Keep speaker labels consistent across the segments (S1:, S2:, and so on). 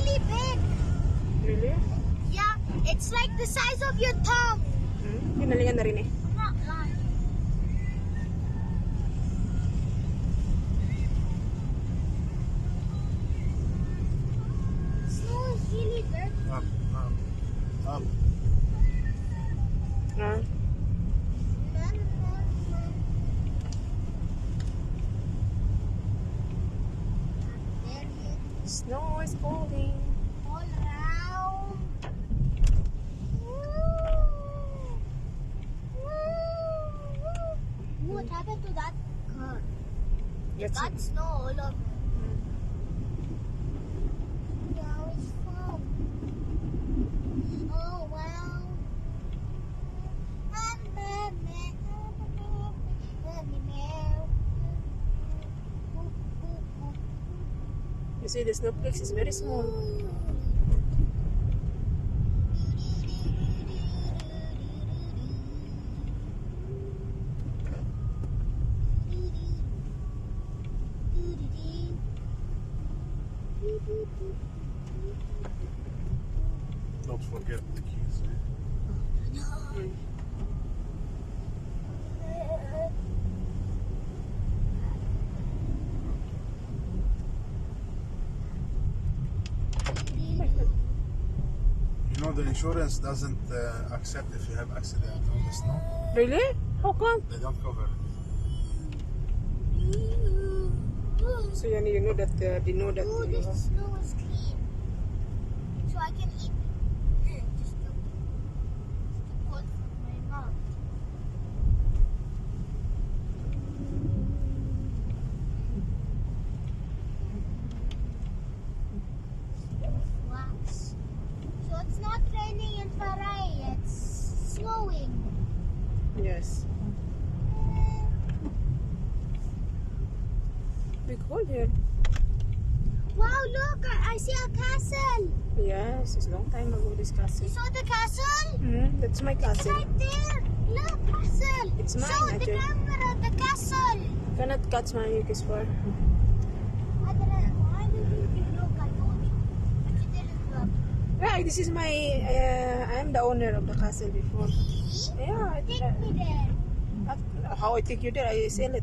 S1: really big.
S2: Really?
S1: Yeah, it's like the size of your thumb.
S2: Pinalingan na rin eh.
S1: Not lying. Snow is really big.
S3: Up.
S2: Ah. Snow is falling.
S1: All around. What happened to that car?
S2: That's
S1: Got snow all over. Now it's fall. Oh wow.
S2: You see, the snowflakes is very small.
S3: Don't forget the keys. You know the insurance doesn't accept if you have accident on the snow.
S2: Really? How come?
S3: They don't cover it.
S2: So you know that they know that.
S1: Ooh, this snow is clean. So I can eat just the cold from my mouth. Wax. So it's not raining in Farai, it's snowing.
S2: Yes. Big hole here.
S1: Wow, look, I see a castle.
S2: Yes, it's a long time ago this
S1: You
S2: castle.
S1: saw the castle?
S2: That's my
S1: It's
S2: castle.
S1: right there. Look, castle.
S2: It's mine,
S1: Show the
S2: actually.
S1: camera, the castle.
S2: Cannot catch my Yuki's far.
S1: I didn't. Why did you look? I told you. But you didn't look.
S2: Yeah, this is my. I am the owner of the castle before. Yeah.
S1: Take me there.
S2: How I take you there? I sell it.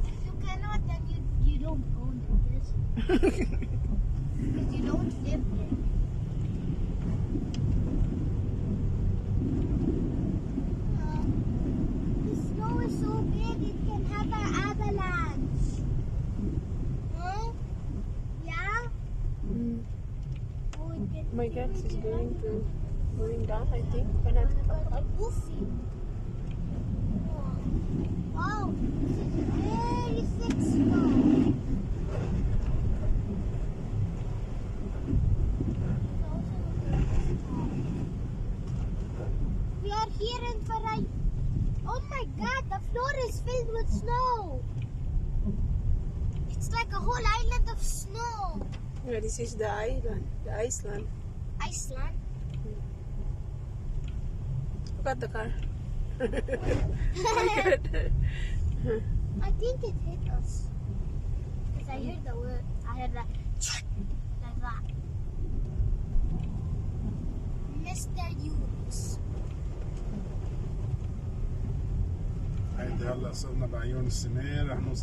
S1: If you cannot, then you don't own this. Because you don't live there. The snow is so big it can have an avalanche. Huh? Yeah? Oh, it can
S2: My gas is going down. I think. Cannot come up.
S1: Goofy. Wow, this is very thick snow. We are here in Farai. Oh my god, the floor is filled with snow. It's like a whole island of snow.
S2: Yeah, this is the island. The Iceland.
S1: Iceland?
S2: Look at the car.
S1: I think it hit us. Because I heard the word. I heard that. Like that. Mr. Yunus.
S3: هيدي هلا صرنا بعيون السنة رح نوصل